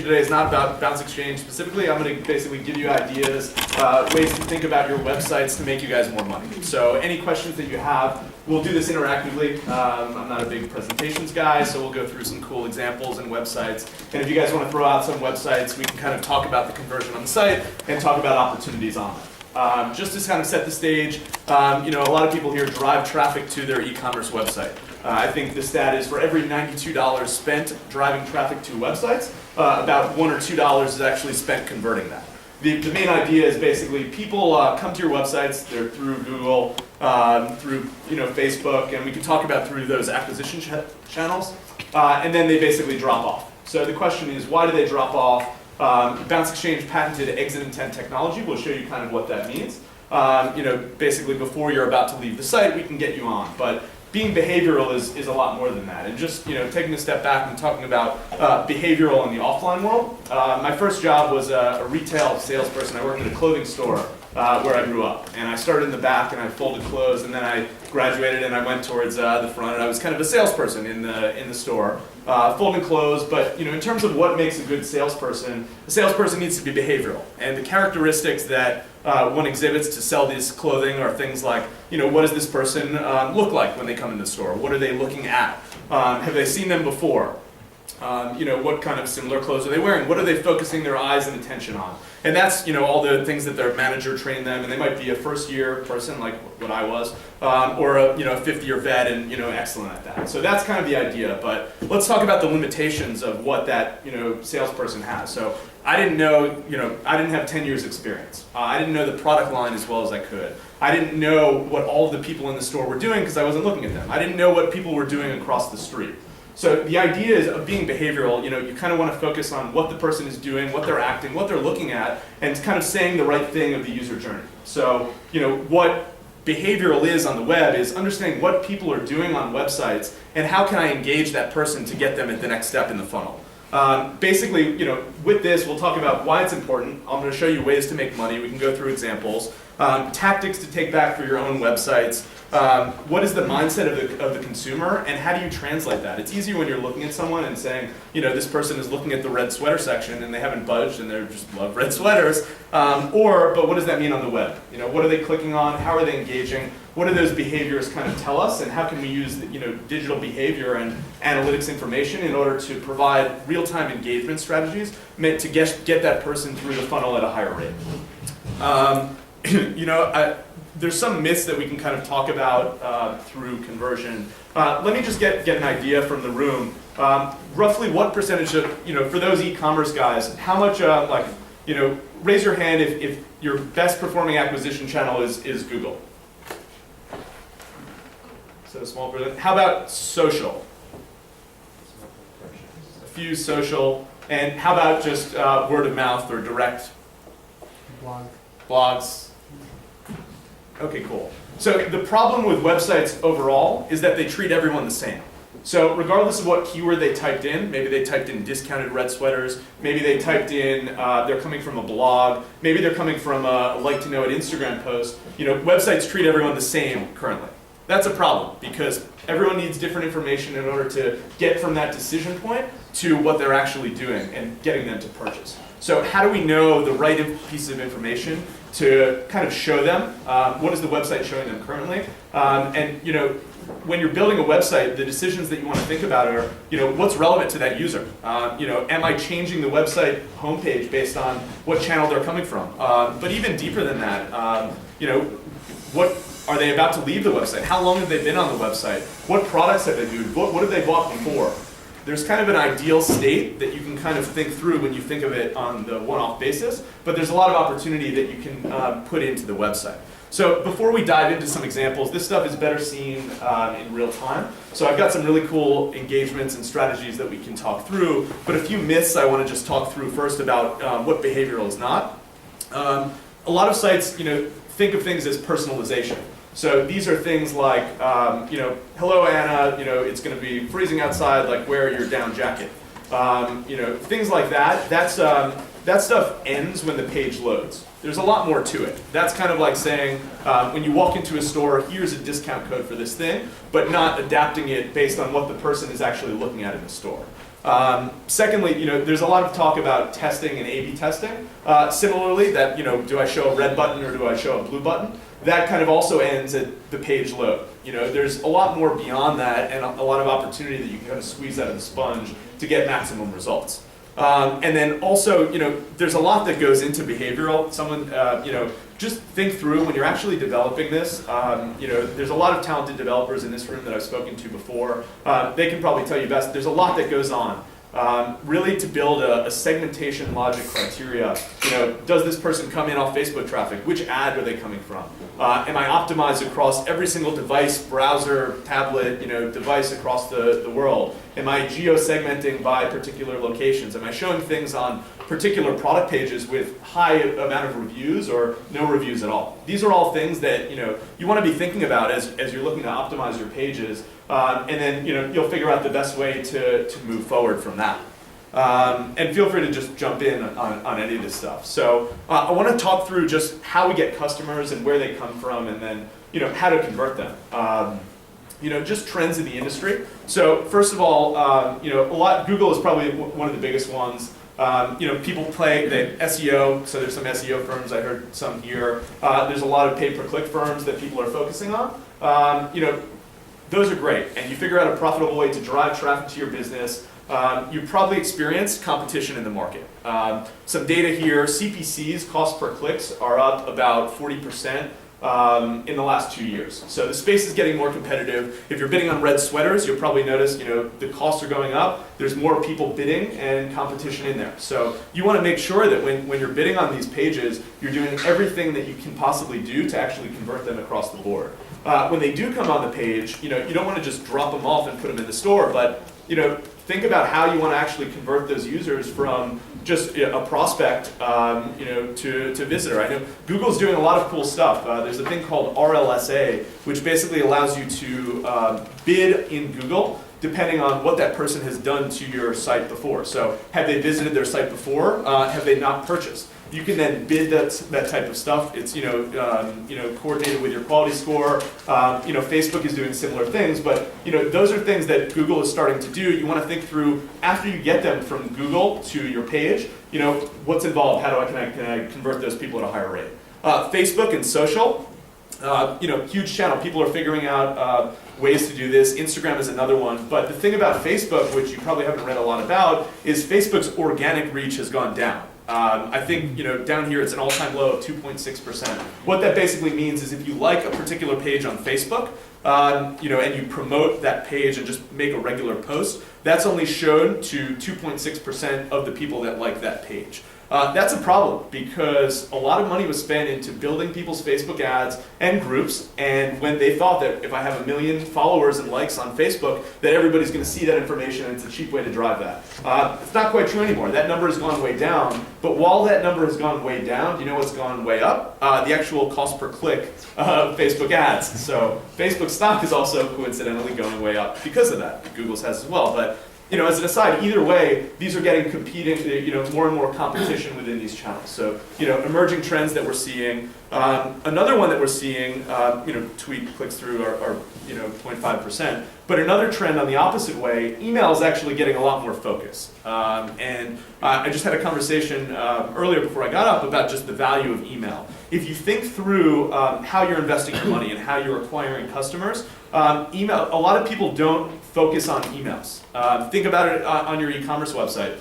today is not about Bounce Exchange specifically. I'm going to basically give you ideas, ways to think about your websites to make you guys more money. So any questions that you have, we'll do this interactively. I'm not a big presentations guy, so we'll go through some cool examples and websites. And if you guys want to throw out some websites, we can kind of talk about the conversion on the site and talk about opportunities on them. Just to kind of set the stage, a lot of people here drive traffic to their e-commerce website. I think the stat is for every $92 spent driving traffic to websites, about $1 or $2 is actually spent converting that. The main idea is basically people come to your websites, they're through Google, through Facebook, and we can talk about through those acquisition channels, and then they basically drop off. So the question is, why do they drop off? Bounce Exchange patented exit intent technology. We'll show you kind of what that means. Basically before you're about to leave the site, we can get you on. But being behavioral is a lot more than that. And just taking a step back and talking about behavioral in the offline world. My first job was a retail salesperson. I worked at a clothing store where I grew up. And I started in the back and I folded clothes, and then I graduated and I went towards the front, and I was kind of a salesperson in the store, folding clothes. But in terms of what makes a good salesperson, a salesperson needs to be behavioral. And the characteristics that one exhibits to sell this clothing are things like, what does this person look like when they come in the store? What are they looking at? Have they seen them before? What kind of similar clothes are they wearing? What are they focusing their eyes and attention on? And that's, all the things that their manager trained them, and they might be a first-year person like what I was, or a fifth-year vet and, excellent at that. So that's kind of the idea, but let's talk about the limitations of what that, salesperson has. So I didn't know, I didn't have 10 years experience. I didn't know the product line as well as I could. I didn't know what all of the people in the store were doing because I wasn't looking at them. I didn't know what people were doing across the street. So the idea is of being behavioral, you kind of want to focus on what the person is doing, what they're acting, what they're looking at, and kind of saying the right thing of the user journey. So, what behavioral is on the web is understanding what people are doing on websites and how can I engage that person to get them at the next step in the funnel. Basically, with this, we'll talk about why it's important. I'm going to show you ways to make money. We can go through examples. Tactics to take back for your own websites. What is the mindset of the consumer, and how do you translate that? It's easier when you're looking at someone and saying, this person is looking at the red sweater section and they haven't budged and they just love red sweaters. But what does that mean on the web? What are they clicking on? How are they engaging? What do those behaviors kind of tell us, and how can we use digital behavior and analytics information in order to provide real-time engagement strategies meant to get that person through the funnel at a higher rate? There's some myths that we can kind of talk about through conversion. Let me just get an idea from the room. Roughly what percentage of, for those e-commerce guys, how much, raise your hand if your best performing acquisition channel is Google. So small percent. How about social? A few social. And how about just word of mouth or direct? Blogs. Okay, cool. So the problem with websites overall is that they treat everyone the same. So regardless of what keyword they typed in, maybe they typed in discounted red sweaters, maybe they typed in they're coming from a blog, maybe they're coming from a like to know it Instagram post, websites treat everyone the same currently. That's a problem because everyone needs different information in order to get from that decision point to what they're actually doing and getting them to purchase. So how do we know the right piece of information to kind of show them what is the website showing them currently? When you're building a website, the decisions that you want to think about are, what's relevant to that user? Am I changing the website homepage based on what channel they're coming from? But even deeper than that, what are they about to leave the website? How long have they been on the website? What products have they viewed? What have they bought before? There's kind of an ideal state that you can kind of think through when you think of it on the one-off basis, but there's a lot of opportunity that you can put into the website. So before we dive into some examples, this stuff is better seen in real time. So I've got some really cool engagements and strategies that we can talk through, but a few myths I want to just talk through first about what behavioral is not. A lot of sites, think of things as personalization. So these are things like, hello Anna, it's going to be freezing outside, like wear your down jacket. Things like that. That stuff ends when the page loads. There's a lot more to it. That's kind of like saying, when you walk into a store, here's a discount code for this thing, but not adapting it based on what the person is actually looking at in the store. Secondly, there's a lot of talk about testing and A/B testing. Similarly, that do I show a red button or do I show a blue button? That kind of also ends at the page load. There's a lot more beyond that and a lot of opportunity that you can kind of squeeze out of the sponge to get maximum results. And then also, there's a lot that goes into behavioral. Someone, just think through when you're actually developing this. There's a lot of talented developers in this room that I've spoken to before. They can probably tell you best. There's a lot that goes on. Really to build a segmentation logic criteria. Does this person come in off Facebook traffic? Which ad are they coming from? Am I optimized across every single device, browser, tablet, device across the world? Am I geo-segmenting by particular locations? Am I showing things on particular product pages with high amount of reviews or no reviews at all? These are all things that you want to be thinking about as you're looking to optimize your pages, and then you'll figure out the best way to move forward from that. And feel free to just jump in on any of this stuff. So I want to talk through just how we get customers and where they come from, and then how to convert them. Just trends in the industry. So first of all, Google is probably one of the biggest ones. People play the SEO, so there's some SEO firms, I heard some here. There's a lot of pay-per-click firms that people are focusing on. Those are great, and you figure out a profitable way to drive traffic to your business. You probably experienced competition in the market. Some data here, CPCs, cost per clicks, are up about 40%. In the last 2 years. So the space is getting more competitive. If you're bidding on red sweaters, you'll probably notice, the costs are going up. There's more people bidding and competition in there. So you want to make sure that when you're bidding on these pages, you're doing everything that you can possibly do to actually convert them across the board. When they do come on the page, you don't want to just drop them off and put them in the store, but think about how you want to actually convert those users from just a prospect, to visitor. I know Google's doing a lot of cool stuff. There's a thing called RLSA, which basically allows you to bid in Google depending on what that person has done to your site before. So have they visited their site before? Have they not purchased? You can then bid that type of stuff. It's coordinated with your quality score. Facebook is doing similar things, but those are things that Google is starting to do. You want to think through after you get them from Google to your page. What's involved? Can I convert those people at a higher rate? Facebook and social. Huge channel. People are figuring out ways to do this. Instagram is another one. But the thing about Facebook, which you probably haven't read a lot about, is Facebook's organic reach has gone down. I think down here it's an all-time low of 2.6%. What that basically means is if you like a particular page on Facebook, and you promote that page and just make a regular post, that's only shown to 2.6% of the people that like that page. That's a problem because a lot of money was spent into building people's Facebook ads and groups, and when they thought that if I have 1 million followers and likes on Facebook, that everybody's going to see that information and it's a cheap way to drive that. It's not quite true anymore. That number has gone way down, but while that number has gone way down, do you know what's gone way up? The actual cost per click of Facebook ads. So Facebook stock is also coincidentally going way up because of that. Google's has as well, but as an aside, either way, these are getting competing, more and more competition within these channels. So, emerging trends that we're seeing. Another one that we're seeing, tweet click-through are 0.5%. But another trend on the opposite way, email is actually getting a lot more focus. I just had a conversation earlier before I got up about just the value of email. If you think through how you're investing your money and how you're acquiring customers, email, a lot of people don't focus on emails. Think about it on your e-commerce website.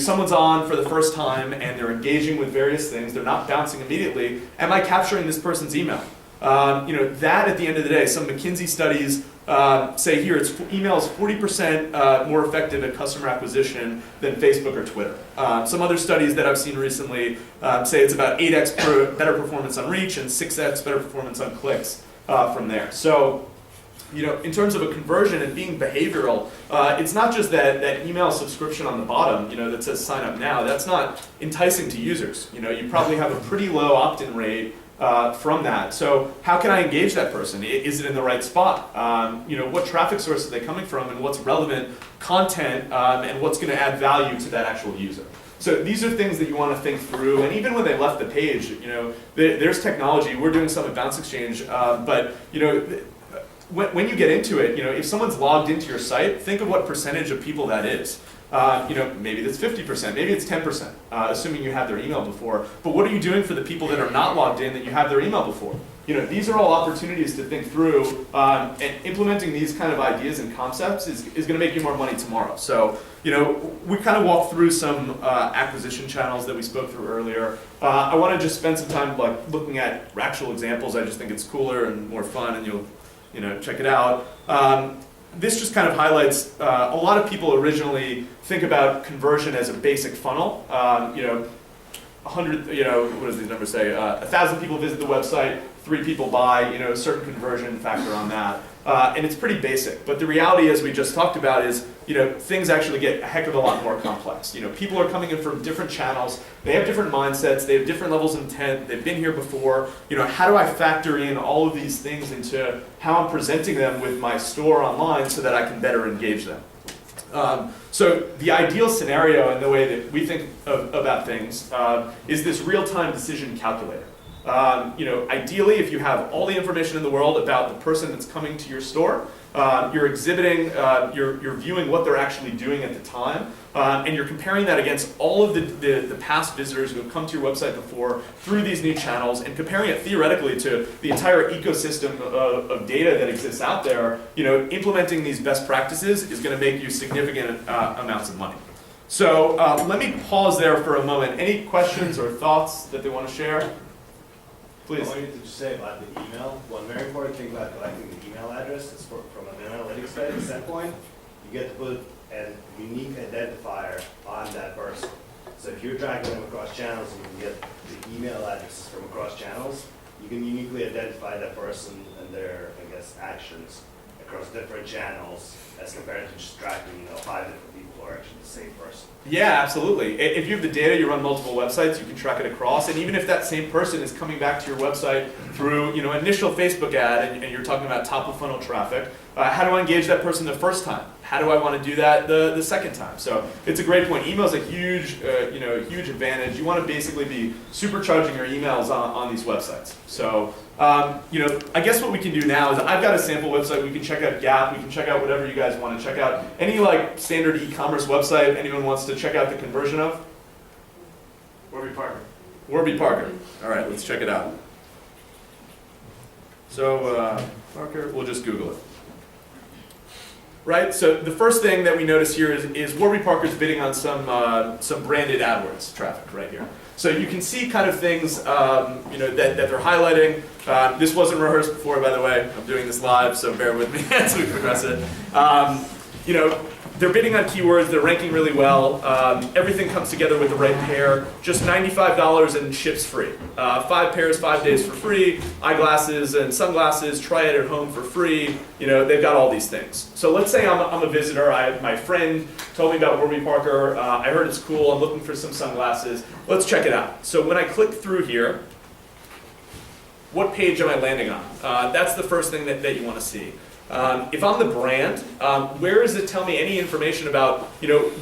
Someone's on for the first time and they're engaging with various things. They're not bouncing immediately. Am I capturing this person's email? That at the end of the day, some McKinsey studies say here email is 40% more effective at customer acquisition than Facebook or Twitter. Some other studies that I've seen recently say it's about 8x better performance on reach and 6x better performance on clicks from there. So, in terms of a conversion and being behavioral, it's not just that email subscription on the bottom, that says sign up now. That's not enticing to users. You probably have a pretty low opt-in rate from that. So how can I engage that person? Is it in the right spot? What traffic source are they coming from, and what's relevant content, and what's going to add value to that actual user? So these are things that you want to think through, and even when they left the page, there's technology. We're doing some at Bounce Exchange, but when you get into it, if someone's logged into your site, think of what percentage of people that is. Maybe that's 50%, maybe it's 10%, assuming you have their email before. But what are you doing for the people that are not logged in that you have their email before? These are all opportunities to think through, and implementing these kind of ideas and concepts is going to make you more money tomorrow. So, we kind of walked through some acquisition channels that we spoke through earlier. I want to just spend some time looking at actual examples. I just think it's cooler and more fun, and you'll check it out. This just kind of highlights a lot of people originally think about conversion as a basic funnel. 100, what does these numbers say? 1,000 people visit the website, 3 people buy, a certain conversion factor on that. And it's pretty basic. But the reality, as we just talked about, is things actually get a heck of a lot more complex. People are coming in from different channels. They have different mindsets. They have different levels of intent. They've been here before. How do I factor in all of these things into how I'm presenting them with my store online so that I can better engage them? So the ideal scenario and the way that we think about things is this real-time decision calculator. Ideally, if you have all the information in the world about the person that's coming to your store, you're exhibiting, you're viewing what they're actually doing at the time, and you're comparing that against all of the past visitors who have come to your website before through these new channels, and comparing it theoretically to the entire ecosystem of data that exists out there. Implementing these best practices is going to make you significant amounts of money. So let me pause there for a moment. Any questions or thoughts that they want to share? Please. I wanted to just say about the email. One very important thing about collecting the email address is from an analytics standpoint, you get to put a unique identifier on that person. So if you're dragging them across channels, you can get the email addresses from across channels. You can uniquely identify that person and their, actions across different channels as compared to just tracking, 5 different people who are actually the same person. Yeah, absolutely. If you have the data, you run multiple websites, you can track it across, and even if that same person is coming back to your website through, initial Facebook ad, and you're talking about top of funnel traffic, how do I engage that person the first time? How do I want to do that the second time? So it's a great point. Email is a huge, huge advantage. You want to basically be supercharging your emails on these websites. So, I guess what we can do now is I've got a sample website. We can check out Gap. We can check out whatever you guys want to check out. Any standard e-commerce website anyone wants to check out the conversion of? Warby Parker. Warby Parker. All right, let's check it out. So Parker, we'll just Google it. Right, so the first thing that we notice here is Warby Parker's bidding on some branded AdWords traffic right here. So you can see kind of things that they're highlighting. This wasn't rehearsed before, by the way. I'm doing this live, so bear with me as we progress it. They're bidding on keywords. They're ranking really well. Everything comes together with the right pair. Just $95 and ships free. 5 pairs, 5 days for free. Eyeglasses and sunglasses. Try it at home for free. They've got all these things. So let's say I'm a visitor. My friend told me about Warby Parker. I heard it's cool. I'm looking for some sunglasses. Let's check it out. So when I click through here, what page am I landing on? That's the first thing that you want to see. If I'm the brand, where does it tell me any information about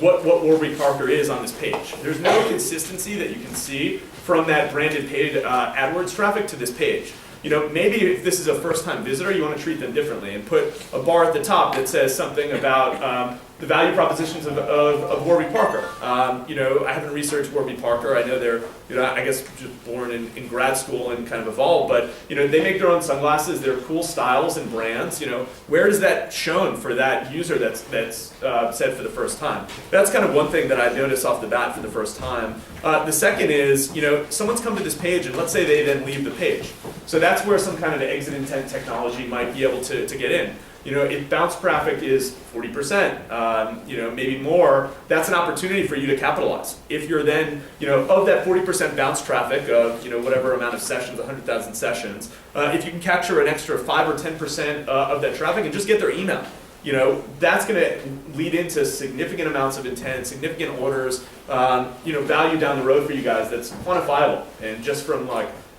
what Warby Parker is on this page? There's no consistency that you can see from that branded paid AdWords traffic to this page. Maybe if this is a first-time visitor, you want to treat them differently and put a bar at the top that says something about the value propositions of Warby Parker. I haven't researched Warby Parker. I know they're, I guess just born in grad school and kind of evolved, but they make their own sunglasses. They're cool styles and brands. Where is that shown for that user that's said for the first time? That's kind of one thing that I noticed off the bat for the first time. The second is, someone's come to this page and let's say they then leave the page. So that's where some kind of exit intent technology might be able to get in. If bounce traffic is 40%, maybe more, that's an opportunity for you to capitalize. If you're then, of that 40% bounce traffic of, whatever amount of sessions, 100,000 sessions, if you can capture an extra 5 or 10% of that traffic and just get their email, that's going to lead into significant amounts of intent, significant orders, value down the road for you guys that's quantifiable. And just from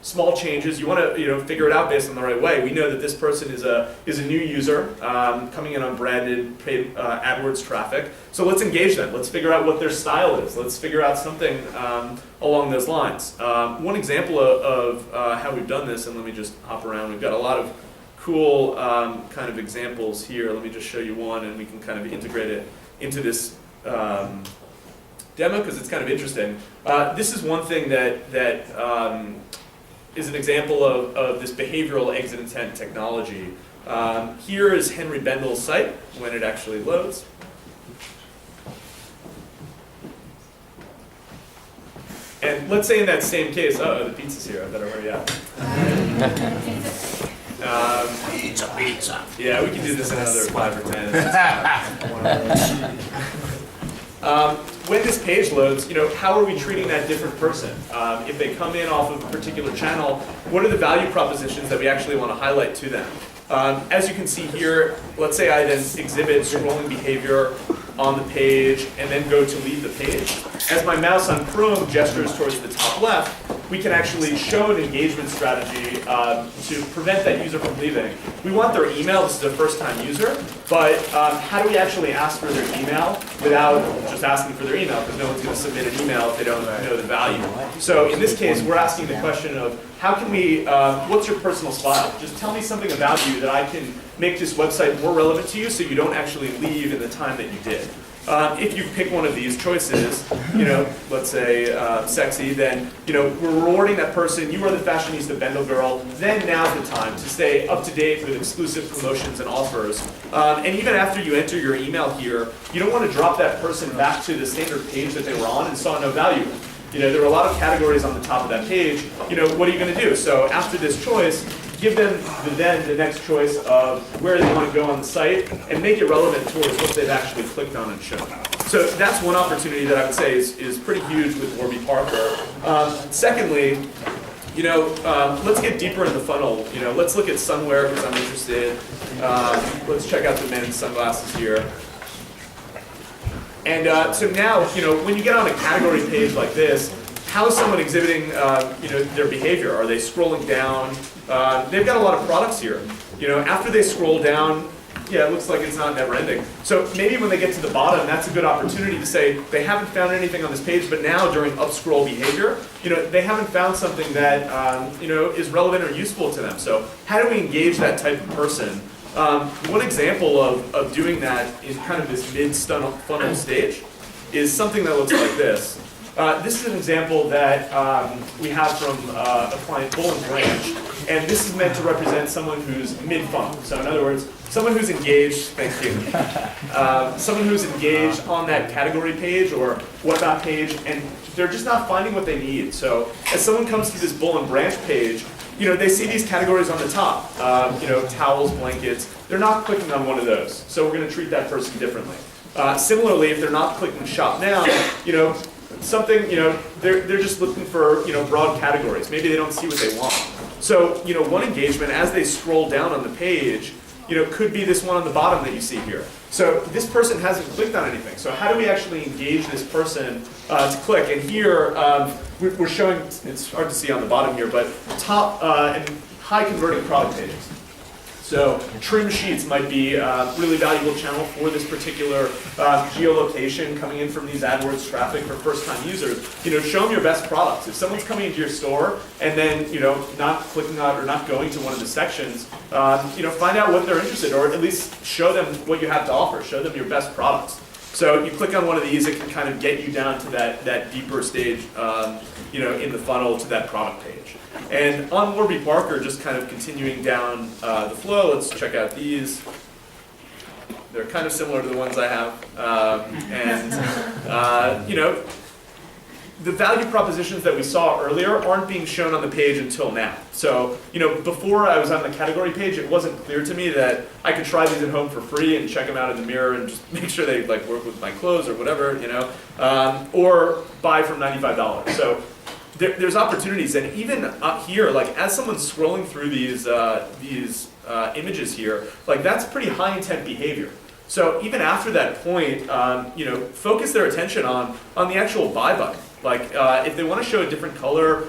small changes, you want to figure it out based on the right way. We know that this person is a new user coming in on branded paid AdWords traffic. So let's engage them. Let's figure out what their style is. Let's figure out something along those lines. One example of how we've done this, and let me just hop around. We've got a lot of cool kind of examples here. Let me just show you one, and we can kind of integrate it into this demo because it's kind of interesting. This is one thing that is an example of this behavioral exit intent technology. Here is Henry Bendel's site when it actually loads. And let's say in that same case, the pizza's here, I better hurry up. Pizza. Yeah, we can do this in another 5 or 10. When this page loads, how are we treating that different person? If they come in off of a particular channel, what are the value propositions that we actually want to highlight to them? As you can see here, let's say I then exhibit scrolling behavior on the page and then go to leave the page. As my mouse on Chrome gestures towards the top left, we can actually show an engagement strategy to prevent that user from leaving. We want their email, this is a first-time user, but how do we actually ask for their email without just asking for their email, because no one's going to submit an email if they don't know the value. So in this case, we're asking the question of, how can we, what's your personal style? Just tell me something about you that I can make this website more relevant to you so you don't actually leave in the time that you did. If you pick one of these choices, let's say sexy, then we're rewarding that person. You are the fashionista Bendel girl. Then now's the time to stay up to date with exclusive promotions and offers. And even after you enter your email here, you don't want to drop that person back to the standard page that they were on and saw no value. There were a lot of categories on the top of that page. What are you going to do? So after this choice, give them the next choice of where they want to go on the site and make it relevant towards what they've actually clicked on and shown. So that's one opportunity that I would say is pretty huge with Warby Parker. Secondly, let's get deeper in the funnel. Let's look at sunwear because I'm interested. Let's check out the men's sunglasses here. And so now, when you get on a category page like this, how is someone exhibiting, their behavior? Are they scrolling down? They've got a lot of products here. After they scroll down, yeah, it looks like it's not never ending. So maybe when they get to the bottom, that's a good opportunity to say they haven't found anything on this page, but now during up scroll behavior, they haven't found something that is relevant or useful to them. So how do we engage that type of person? One example of doing that in kind of this mid-funnel stage is something that looks like this. This is an example that we have from a client, Bull and Branch, and this is meant to represent someone who's mid-funnel. So in other words, someone who's engaged, thank you, someone who's engaged on that category page or whatnot page, and they're just not finding what they need. So as someone comes to this Bull and Branch page, they see these categories on the top, towels, blankets. They're not clicking on one of those, so we're going to treat that person differently. Similarly, if they're not clicking shop now, something, they're just looking for, broad categories. Maybe they don't see what they want. So, one engagement as they scroll down on the page, could be this one on the bottom that you see here. So this person hasn't clicked on anything. So how do we actually engage this person to click? And here, we're showing, it's hard to see on the bottom here, but top and high converting product pages. So trim sheets might be a really valuable channel for this particular geolocation coming in from these AdWords traffic for first-time users. Show them your best products. If someone's coming into your store and then not clicking on or not going to one of the sections, find out what they're interested in, or at least show them what you have to offer. Show them your best products. So you click on one of these, it can kind of get you down to that deeper stage, in the funnel to that product page. And on Warby Parker, just kind of continuing down the flow, let's check out these. They're kind of similar to the ones I have. The value propositions that we saw earlier aren't being shown on the page until now. So, before I was on the category page, it wasn't clear to me that I could try these at home for free and check them out in the mirror and just make sure they work with my clothes or whatever, or buy from $95. So there's opportunities, and even up here, as someone's scrolling through these images here, that's pretty high intent behavior. So even after that point, focus their attention on the actual buy button. If they want to show a different color,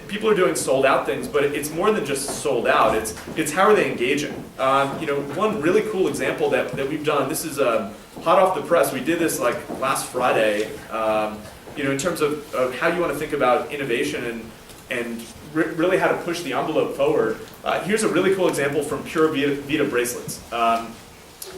people are doing sold out things, but it's more than just sold out. It's how are they engaging? One really cool example that we've done, this is hot off the press. We did this last Friday, in terms of how you want to think about innovation and really how to push the envelope forward. Here's a really cool example from Pure Vita bracelets.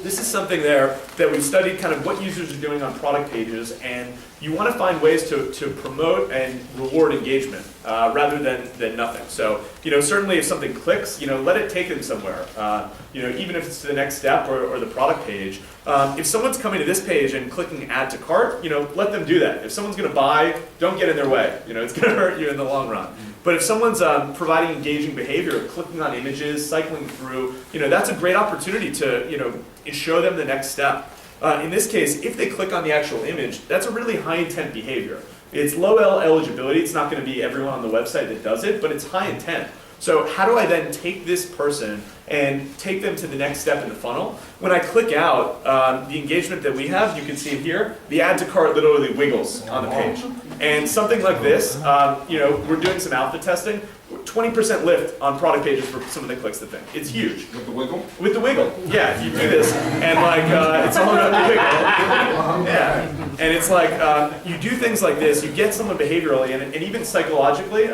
This is something there that we've studied kind of what users are doing on product pages, and you want to find ways to promote and reward engagement rather than nothing. So, certainly if something clicks, let it take them somewhere. Even if it's to the next step or the product page. If someone's coming to this page and clicking add to cart, let them do that. If someone's going to buy, don't get in their way. It's going to hurt you in the long run. But if someone's providing engaging behavior, clicking on images, cycling through, that's a great opportunity to, show them the next step. In this case, if they click on the actual image, that's a really high intent behavior. It's low eligibility. It's not going to be everyone on the website that does it, but it's high intent. So how do I then take this person and take them to the next step in the funnel? When I click out, the engagement that we have, you can see it here, the add to cart literally wiggles on the page. And something like this, we're doing some alpha testing, 20% lift on product pages for someone that clicks the thing. It's huge. With the wiggle? With the wiggle, yeah. If you do this, and it's all about the wiggle. Yeah, and it's like you do things like this, you get someone behaviorally, and even psychologically,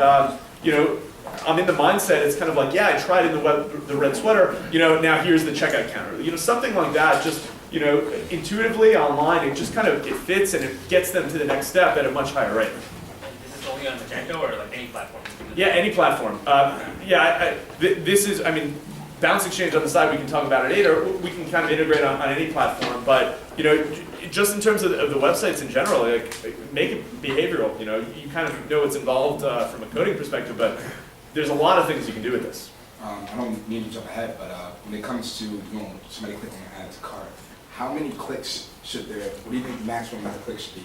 I'm in the mindset, it's kind of like, yeah, I tried in the red sweater, now here's the checkout counter. Something like that, just, intuitively online, it just kind of, it fits and it gets them to the next step at a much higher rate. Is this only on Magento or like any platform? Yeah, any platform. This is, Bounce Exchange on the side, we can talk about it later. We can kind of integrate on any platform, but just in terms of the websites in general, make it behavioral. You kind of know what's involved from a coding perspective, but there's a lot of things you can do with this. I don't mean to jump ahead, but when it comes to somebody clicking on add to cart, how many clicks should there? What do you think the maximum amount of clicks should be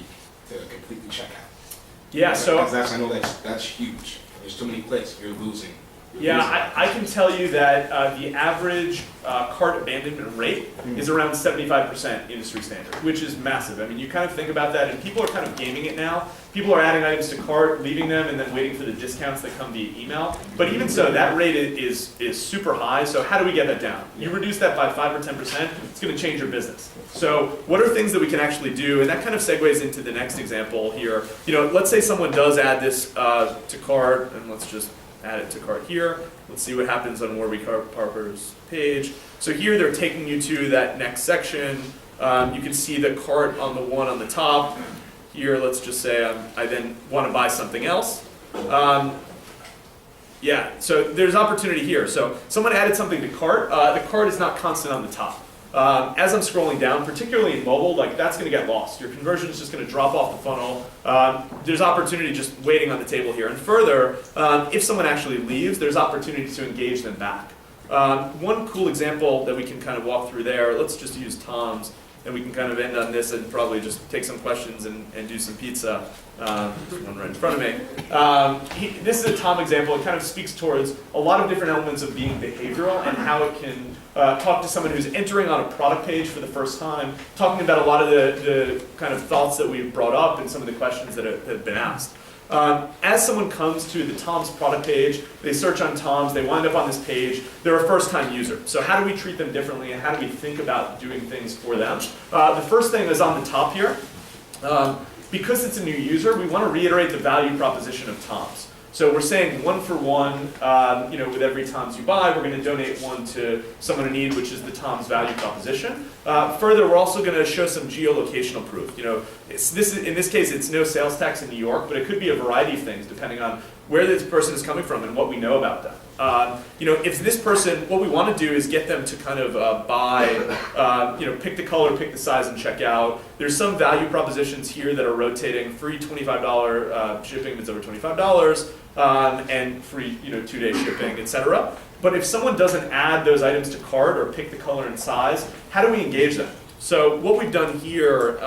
to completely check out? Yeah, so I know that's huge. If there's too many clicks, you're losing. Yeah, I can tell you that the average cart abandonment rate is around 75% industry standard, which is massive. You kind of think about that, and people are kind of gaming it now. People are adding items to cart, leaving them, and then waiting for the discounts that come via email. But even so, that rate is super high, so how do we get that down? You reduce that by 5 or 10%, it's going to change your business. So what are things that we can actually do? And that kind of segues into the next example here. Let's say someone does add this to cart, and let's just add it to cart here. Let's see what happens on Warby Parker's page. So here they're taking you to that next section. You can see the cart on the one on the top. Here, let's just say I then want to buy something else. So there's opportunity here. So someone added something to cart. The cart is not constant on the top. As I'm scrolling down, particularly in mobile, that's going to get lost. Your conversion is just going to drop off the funnel. There's opportunity just waiting on the table here. And further, if someone actually leaves, there's opportunity to engage them back. One cool example that we can kind of walk through there, let's just use Tom's, and we can kind of end on this and probably just take some questions and do some pizza. There's one right in front of me. This is a Tom example. It kind of speaks towards a lot of different elements of being behavioral and how it can talk to someone who's entering on a product page for the first time, talking about a lot of the kind of thoughts that we've brought up and some of the questions that have been asked. As someone comes to the Tom's product page, they search on Tom's, they wind up on this page, they're a first-time user. So how do we treat them differently and how do we think about doing things for them? The first thing is on the top here. Because it's a new user, we want to reiterate the value proposition of Tom's. So we're saying 1 for 1, with every Tom's you buy, we're going to donate 1 to someone in need, which is the Tom's value proposition. Further, we're also going to show some geolocational proof. In this case, it's no sales tax in New York, but it could be a variety of things depending on where this person is coming from and what we know about them. If this person, what we want to do is get them to kind of buy, pick the color, pick the size, and check out. There's some value propositions here that are rotating: free $25 shipping if it's over $25, and free 2-day shipping, etc. But if someone doesn't add those items to cart or pick the color and size, how do we engage them? So what we've done here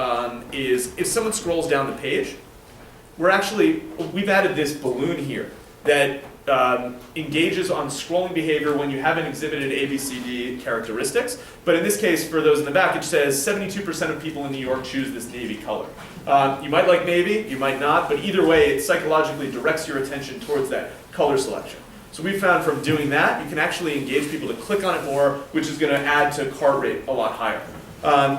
is if someone scrolls down the page, we've added this balloon here that engages on scrolling behavior when you haven't exhibited ABCD characteristics. But in this case, for those in the back, it says 72% of people in New York choose this navy color. You might like navy, you might not, but either way, it psychologically directs your attention towards that color selection. So we found from doing that, you can actually engage people to click on it more, which is going to add to cart rate a lot higher.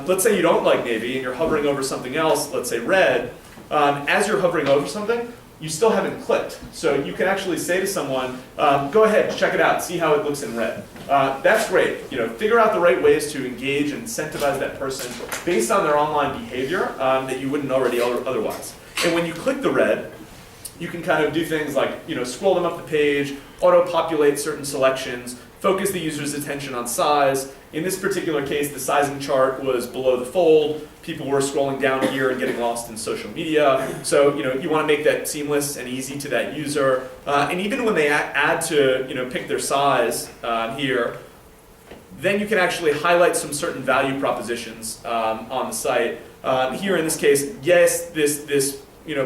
Let's say you don't like navy and you're hovering over something else, let's say red. As you're hovering over something, you still haven't clicked. So you can actually say to someone, go ahead, check it out, see how it looks in red. That's great. Figure out the right ways to engage and incentivize that person based on their online behavior that you wouldn't already otherwise. And when you click the red, you can kind of do things like, scroll them up the page, auto-populate certain selections, focus the user's attention on size. In this particular case, the sizing chart was below the fold. People were scrolling down here and getting lost in social media. So, you want to make that seamless and easy to that user. And even when they add to, pick their size here, then you can actually highlight some certain value propositions on the site. Here in this case, yes, this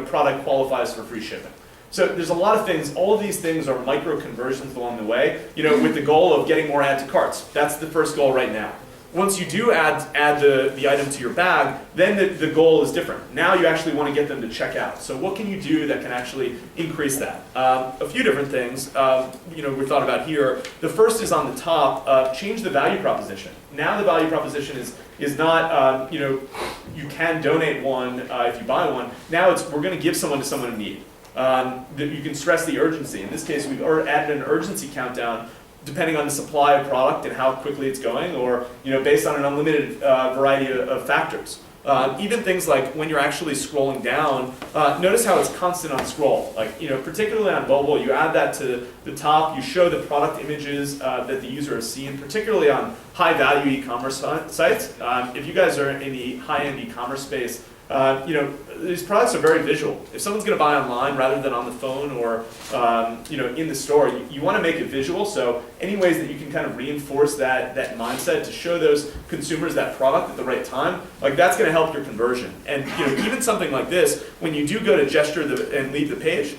product qualifies for free shipping. So there's a lot of things. All of these things are micro conversions along the way, with the goal of getting more add to carts. That's the first goal right now. Once you do add the item to your bag, then the goal is different. Now you actually want to get them to check out. So what can you do that can actually increase that? A few different things we thought about here. The first is on the top, change the value proposition. Now the value proposition is not, you can donate one if you buy one. Now it's, we're going to give someone to someone in need. You can stress the urgency. In this case, we've added an urgency countdown depending on the supply of product and how quickly it's going, or based on an unlimited variety of factors. Even things like when you're actually scrolling down, notice how it's constant on scroll. Like, particularly on mobile, you add that to the top, you show the product images that the user has seen, particularly on high-value e-commerce sites. If you guys are in the high-end e-commerce space, these products are very visual. If someone's going to buy online rather than on the phone or in the store, you want to make it visual. So any ways that you can kind of reinforce that mindset to show those consumers that product at the right time, like that's going to help your conversion. And even something like this, when you do go to gesture and leave the page,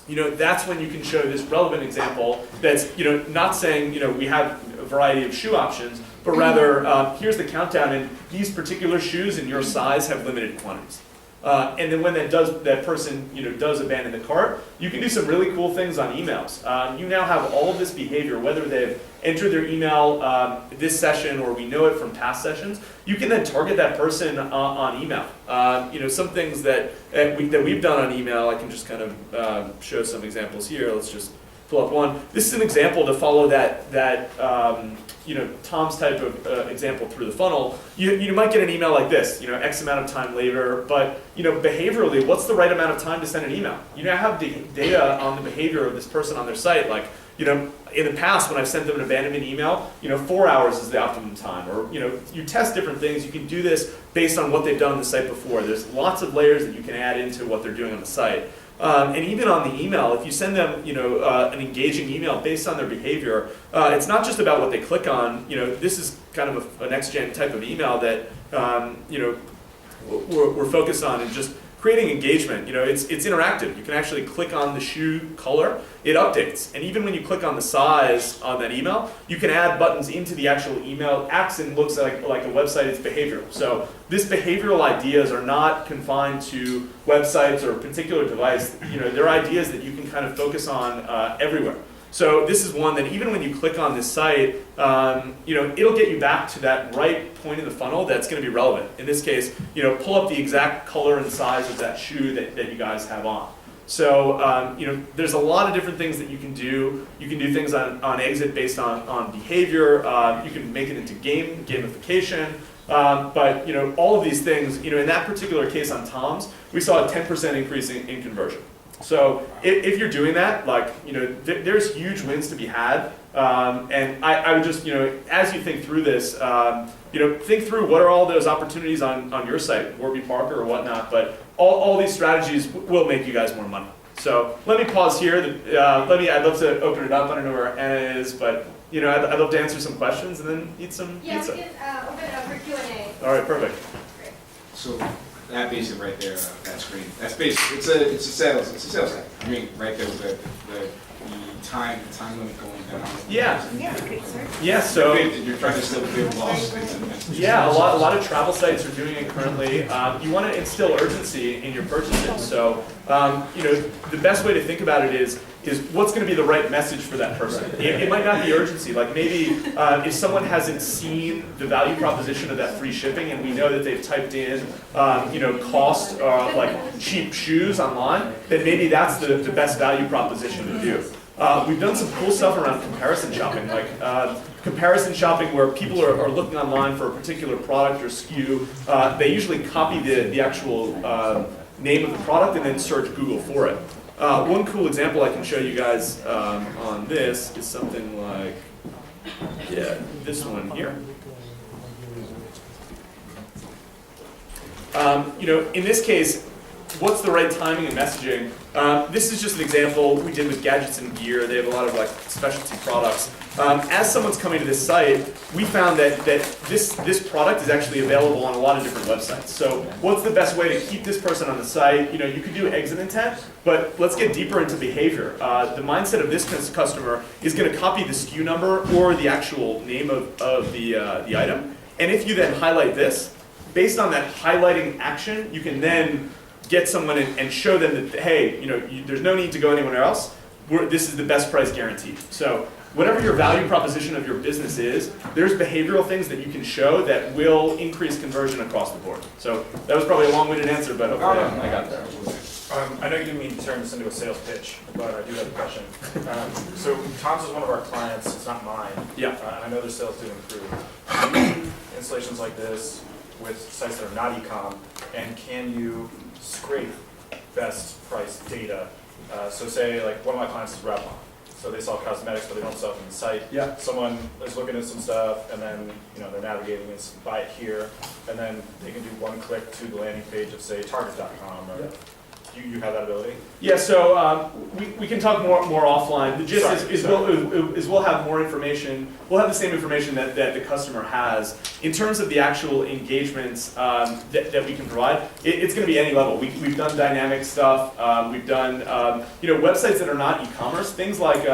that's when you can show this relevant example that's not saying we have a variety of shoe options, but rather here's the countdown, and these particular shoes in your size have limited quantities. And then when that person does abandon the cart, you can do some really cool things on emails. You now have all of this behavior, whether they've entered their email this session or we know it from past sessions. You can then target that person on email. Some things that we've done on email, I can just kind of show some examples here. Let's just pull up one. This is an example to follow that Tom's type of example through the funnel. You might get an email like this, X amount of time later, but behaviorally, what's the right amount of time to send an email? You now have data on the behavior of this person on their site, like, in the past when I've sent them an abandonment email, 4 hours is the optimum time, or you test different things. You can do this based on what they've done on the site before. There's lots of layers that you can add into what they're doing on the site. And even on the email, if you send them, an engaging email based on their behavior, it's not just about what they click on. This is kind of a next-gen type of email that, we're focused on, and just creating engagement. It's interactive. You can actually click on the shoe color, it updates. And even when you click on the size on that email, you can add buttons into the actual email. Acts and looks like a website, it's behavioral. So these behavioral ideas are not confined to websites or a particular device. They're ideas that you can kind of focus on everywhere. So this is one that even when you click on this site, it'll get you back to that right point in the funnel that's going to be relevant. In this case, pull up the exact color and size of that shoe that you guys have on. So there's a lot of different things that you can do. You can do things on exit based on behavior. You can make it into gamification. But all of these things, in that particular case on Tom's, we saw a 10% increase in conversion. So if you're doing that, there's huge wins to be had. And I would just, as you think through this, think through what are all those opportunities on your site, Warby Parker or whatnot. But all these strategies will make you guys more money. So let me pause here. I'd love to open it up. I don't know where Anna is, but I'd love to answer some questions and then eat some pizza. Yeah, we can open it up for Q&A. All right, perfect. Great. So that basically right there, that screen, that's basically it's a sales hack. I mean, right there with the time limit going down. Yeah. Yeah, great, sir. Yeah. So you're trying to still build loss. yeah, a lot of travel sites are doing it currently. You want to instill urgency in your purchases. So the best way to think about it is what's going to be the right message for that person. It might not be urgency. Like maybe if someone hasn't seen the value proposition of that free shipping, and we know that they've typed in cost like cheap shoes online, then maybe that's the best value proposition to do. We've done some cool stuff around comparison shopping. Like comparison shopping where people are looking online for a particular product or SKU. They usually copy the actual name of the product and then search Google for it. One cool example I can show you guys on this is something like, yeah, this one here. In this case, what's the right timing and messaging? This is just an example we did with gadgets and gear. They have a lot of like specialty products. As someone's coming to this site, we found that this product is actually available on a lot of different websites. So what's the best way to keep this person on the site? You could do exit intent, but let's get deeper into behavior. The mindset of this customer is going to copy the SKU number or the actual name of the item. And if you then highlight this, based on that highlighting action, you can then get someone and show them that, hey, there's no need to go anywhere else. This is the best price guaranteed. So whatever your value proposition of your business is, there's behavioral things that you can show that will increase conversion across the board. So that was probably a long-winded answer, but hopefully I got there. I know you didn't mean to turn this into a sales pitch, but I do have a question. So Tom's is one of our clients, it's not mine. Yeah. I know their sales do improve. Do you do installations like this with sites that are not e-com, and can you scrape best price data? So say like one of my clients is Revlon. So they sell cosmetics, but they don't sell it on the site. Yeah. Someone is looking at some stuff, and then they're navigating and buy it here, and then they can do one click to the landing page of say Target.com. Or you have that ability? Yeah. So we can talk more offline. The gist is we'll have more information. We'll have the same information that the customer has in terms of the actual engagements that we can provide. It's going to be any level. We've done dynamic stuff. We've done websites that are not e-commerce. Things like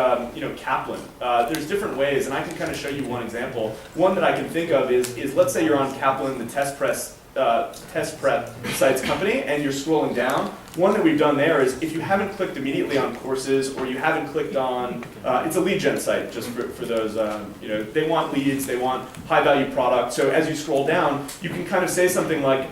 Kaplan. There's different ways, and I can kind of show you one example. One that I can think of is let's say you're on Kaplan, the test prep sites company, and you're scrolling down. One that we've done there is if you haven't clicked immediately on courses, or you haven't clicked on, it's a lead gen site just for those, they want leads, they want high value product. So as you scroll down, you can kind of say something like,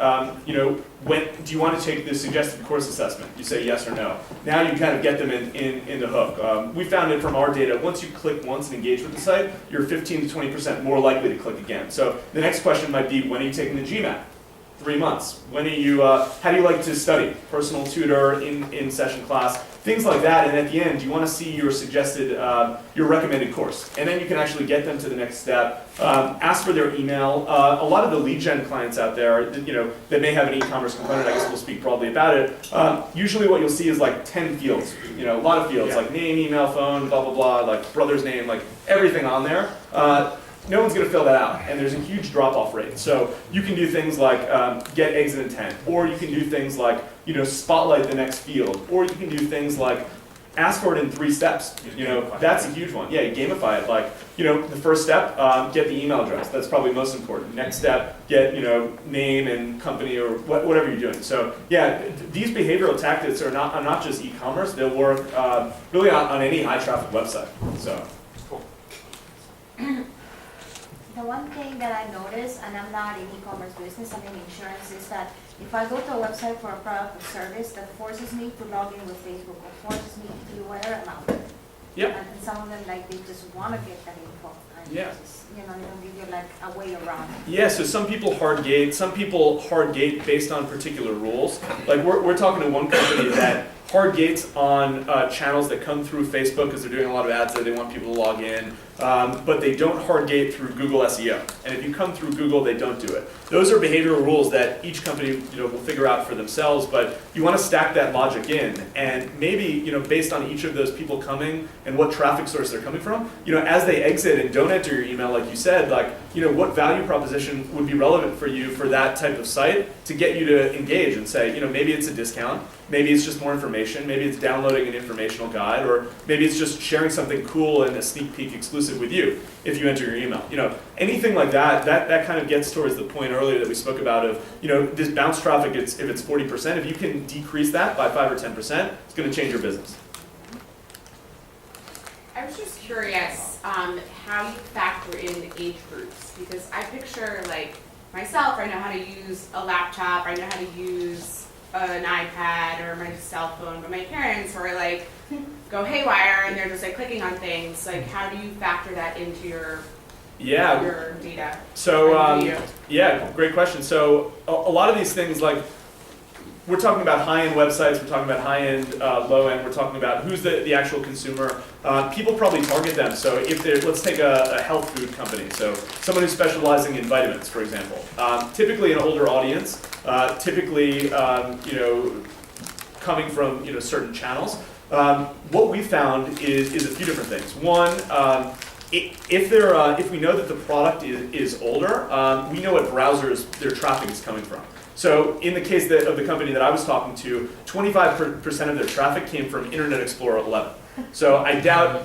when do you want to take the suggested course assessment? You say yes or no. Now you kind of get them in the hook. We found it from our data, once you click once and engage with the site, you're 15 to 20% more likely to click again. So the next question might be, when are you taking the GMAT? 3 months. When are you? How do you like to study? Personal tutor, in session class, things like that. And at the end, you want to see your suggested, your recommended course, and then you can actually get them to the next step. Ask for their email. A lot of the lead gen clients out there, that may have an e-commerce component. I guess we'll speak broadly about it. Usually, what you'll see is like 10 fields. A lot of fields like name, email, phone, blah blah blah, like brother's name, like everything on there. No one's going to fill that out, and there's a huge drop-off rate. So you can do things like get exit intent, or you can do things like spotlight the next field, or you can do things like ask for it in 3 steps. That's a huge one. Yeah, you gamify it. Like the first step, get the email address. That's probably most important. Next step, get name and company or whatever you're doing. So yeah, these behavioral tactics are not just e-commerce. They'll work really on any high-traffic website. So. Cool. The one thing that I noticed, and I'm not in e-commerce business, I'm in insurance, is that if I go to a website for a product or service that forces me to log in with Facebook or forces me to do whatever, I'm out. Yep. And some of them, like, they just want to get that info. And Yeah. they don't give you like a way around it. Yeah, so some people hard gate based on particular rules. Like we're talking to one company that hard gates on channels that come through Facebook because they're doing a lot of ads that they want people to log in, but they don't hard gate through Google SEO. And if you come through Google, they don't do it. Those are behavioral rules that each company will figure out for themselves, but you want to stack that logic in. And maybe based on each of those people coming and what traffic source they're coming from, as they exit and don't enter your email, like you said, like what value proposition would be relevant for you for that type of site to get you to engage and say, maybe it's a discount, maybe it's just more information, maybe it's downloading an informational guide, or maybe it's just sharing something cool and a sneak peek exclusive with you if you enter your email. Anything like that kind of gets towards the point earlier that we spoke about of, this bounce traffic, if it's 40%, if you can decrease that by 5 or 10%, it's going to change your business. I was just curious how you factor in age groups, because I picture like myself, I know how to use a laptop, I know how to use an iPad or my cell phone, but my parents were like go haywire and they're just like clicking on things. Like how do you factor that into your Yeah. your data? So, Or do you? yeah, great question. So a lot of these things, like, we're talking about high-end websites, we're talking about high-end, low-end, we're talking about who's the actual consumer. People probably target them. So if they're, let's take a health food company. So someone who's specializing in vitamins, for example. Typically an older audience, typically, you know, coming from, you know, certain channels. What we found is a few different things. One, if we know that the product is older, we know what browsers their traffic is coming from. So in the case of the company that I was talking to, 25% of their traffic came from Internet Explorer 11. So I doubt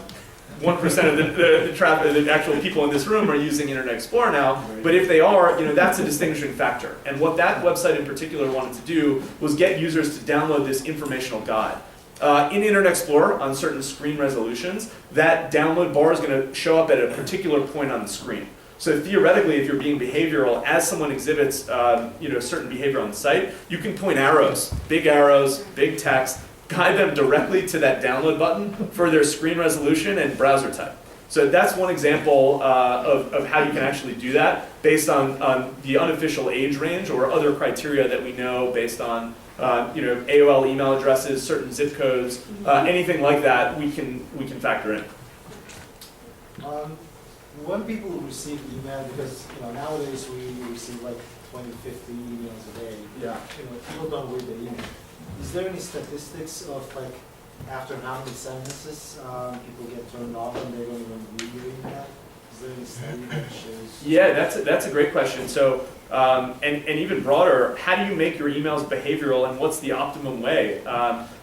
1% of the traffic, the actual people in this room are using Internet Explorer now, but if they are, you know, that's a distinguishing factor. And what that website in particular wanted to do was get users to download this informational guide. In Internet Explorer, on certain screen resolutions, that download bar is going to show up at a particular point on the screen. So theoretically, if you're being behavioral, as someone exhibits you know, certain behavior on the site, you can point arrows, big text, guide them directly to that download button for their screen resolution and browser type. So that's one example of how you can actually do that based on the unofficial age range or other criteria that we know based on you know, AOL email addresses, certain zip codes, anything like that we can factor in. When people receive email, because you know nowadays we receive like 20, 50 emails a day. Yeah. You know, people don't read the email. Is there any statistics of like after how many sentences people get turned off and they don't even read your email? Is there any study that shows? Yeah, that's a great question. So, and even broader, how do you make your emails behavioral, and what's the optimum way?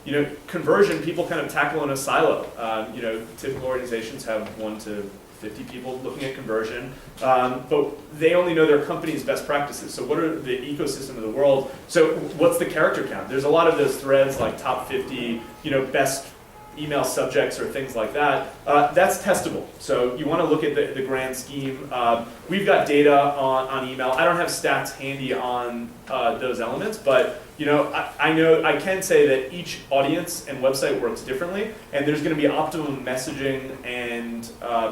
You know, conversion people kind of tackle in a silo. You know, typical organizations have 1 to 50 people looking at conversion, but they only know their company's best practices. So what are the ecosystem of the world? So what's the character count? There's a lot of those threads like top 50, you know, best email subjects or things like that. That's testable. So you want to look at the grand scheme. We've got data on email. I don't have stats handy on those elements, but you know, I can say that each audience and website works differently, and there's going to be optimum messaging and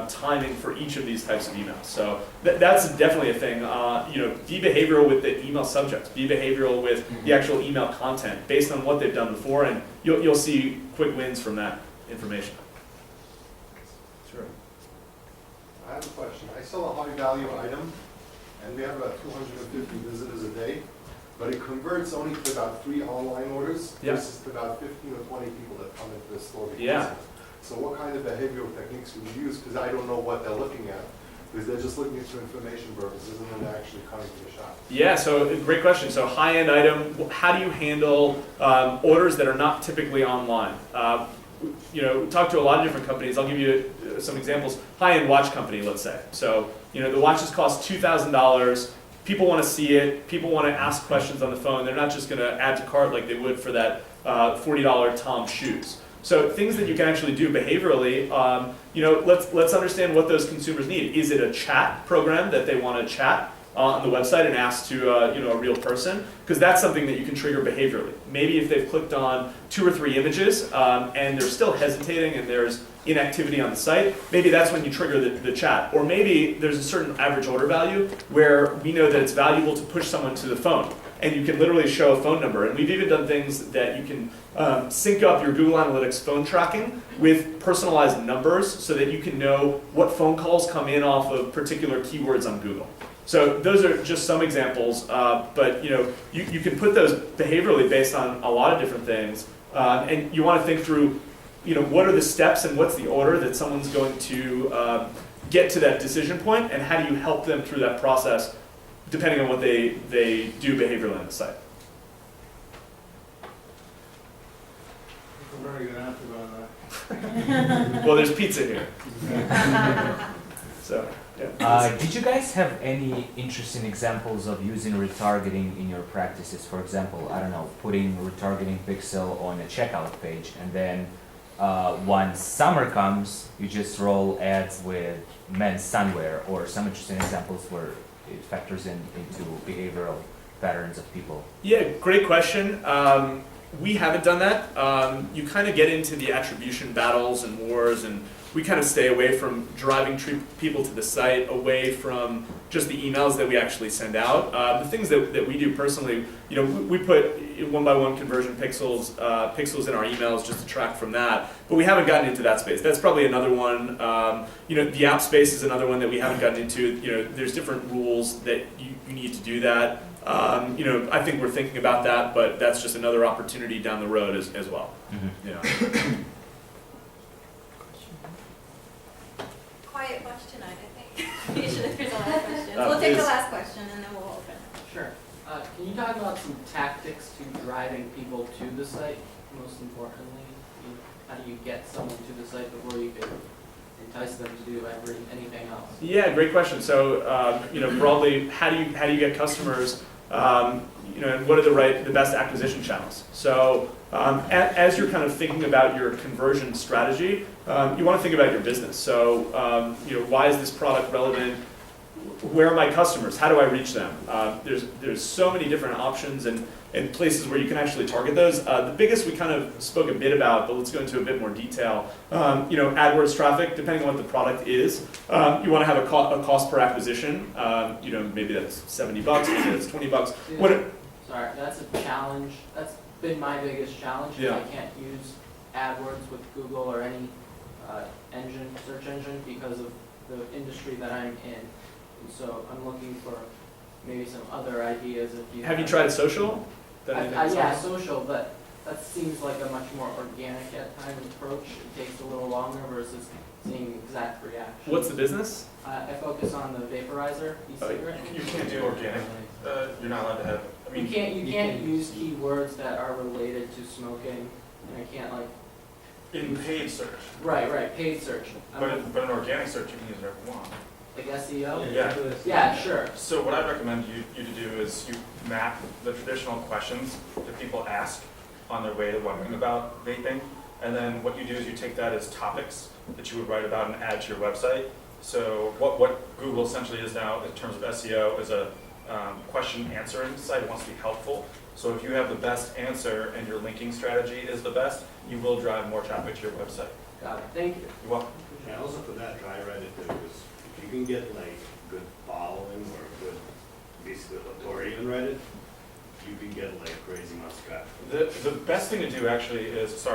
timing for each of these types of emails. So that's definitely a thing. You know, be behavioral with the email subjects. Be behavioral with the actual email content based on what they've done before, and you'll see quick wins from that information. Sure. I have a question. I sell a high value item and we have about 250 visitors a day, but it converts only to about 3 online orders versus to about 15 or 20 people that come into the store because of it. So what kind of behavioral techniques do you use? Because I don't know what they're looking at. Because they're just looking for information purposes and then they're actually coming to the shop. Yeah, so great question. So high-end item, how do you handle orders that are not typically online? You know, talk to a lot of different companies. I'll give you some examples. High-end watch company, let's say. So, you know, the watches cost $2,000. People want to see it. People want to ask questions on the phone. They're not just going to add to cart like they would for that $40 Tom shoes. So things that you can actually do behaviorally, you know, let's understand what those consumers need. Is it a chat program that they want to chat on the website and ask to you know, a real person? Because that's something that you can trigger behaviorally. Maybe if they've clicked on 2 or 3 images and they're still hesitating and there's inactivity on the site, maybe that's when you trigger the chat. Or maybe there's a certain average order value where we know that it's valuable to push someone to the phone. And you can literally show a phone number. And we've even done things that you can sync up your Google Analytics phone tracking with personalized numbers so that you can know what phone calls come in off of particular keywords on Google. So those are just some examples, but you know, you can put those behaviorally based on a lot of different things. And you want to think through, you know, what are the steps and what's the order that someone's going to get to that decision point, and how do you help them through that process depending on what they do behaviorally on the site. I'm very good answer about that. Well, there's pizza here. So, yeah. Did you guys have any interesting examples of using retargeting in your practices? For example, I don't know, putting retargeting pixel on a checkout page, and then once summer comes, you just roll ads with men's sunwear, or some interesting examples where it factors into behavioral patterns of people? Yeah, great question. we haven't done that. You kind of get into the attribution battles and wars, and we kind of stay away from driving people to the site, away from just the emails that we actually send out. The things that we do personally, we put one-by-one conversion pixels in our emails just to track from that, but we haven't gotten into that space. That's probably another one. The app space is another one that we haven't gotten into. There's different rules that you need to do that. I think we're thinking about that, but that's just another opportunity down the road as well. Yeah. Quiet question, I think. Usually there's a lot of questions. We'll take the last question and then we'll open. Sure. Can you talk about some tactics to driving people to the site, most importantly? How do you get someone to the site before you can entice them to do anything else? Yeah, great question. So, broadly, how do you get customers? And what are the best acquisition channels? So, as you're kind of thinking about your conversion strategy, you want to think about your business. So, why is this product relevant? Where are my customers? How do I reach them? There's so many different options and places where you can actually target those. The biggest we kind of spoke a bit about, but let's go into a bit more detail. AdWords traffic, depending on what the product is, you want to have a cost per acquisition. Maybe that's $70, maybe that's $20. Sorry, that's a challenge. That's been my biggest challenge. Yeah. I can't use AdWords with Google or any search engine because of the industry that I'm in. And so I'm looking for maybe some other ideas. If you Have you tried social? Yeah, social, but that seems like a much more organic at times approach. It takes a little longer versus seeing exact reaction. What's the business? I focus on the vaporizer, e-cigarette. You can't do organic. You're not allowed to have. You can't use keywords that are related to smoking, and I can't in paid search. Right, paid search. But in organic search, you can use whatever you want. Like SEO? Yeah. Sure. So what I recommend you to do is you map the traditional questions that people ask on their way to wondering about vaping, and then what you do is you take that as topics that you would write about and add to your website. So what Google essentially is now in terms of SEO is a question answering site. It wants to be helpful. So if you have the best answer and your linking strategy is the best, you will drive more traffic to your website. Got it. Thank you. You're welcome. And also for that, try Reddit too, because if you can get good following or good, basically authority on Reddit, you can get crazy amounts of traffic. The best thing to do actually is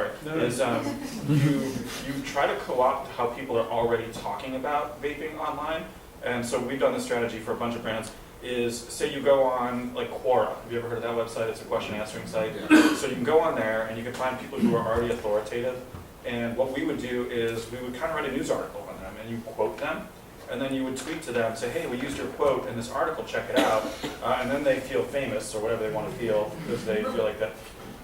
you try to co-opt how people are already talking about vaping online. And so we've done this strategy for a bunch of brands. Is say you go on Quora. Have you ever heard of that website? It's a question answering site. So you can go on there and you can find people who are already authoritative. And what we would do is we would kind of write a news article on them and you quote them. And then you would tweet to them, say, hey, we used your quote in this article, check it out. And then they feel famous or whatever they want to feel because they feel like that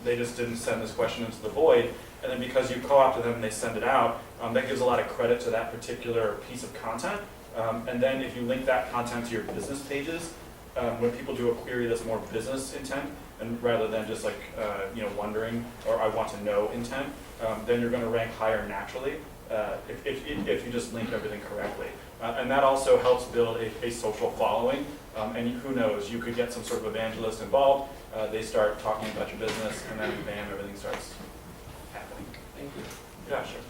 they just didn't send this question into the void. And then because you co-opted them and they send it out, that gives a lot of credit to that particular piece of content. And then if you link that content to your business pages, when people do a query that's more business intent, and rather than just wondering or I want to know intent, then you're going to rank higher naturally if you just link everything correctly. And that also helps build a social following. And who knows, you could get some sort of evangelist involved. They start talking about your business, and then bam, everything starts happening. Thank you. Yeah, sure.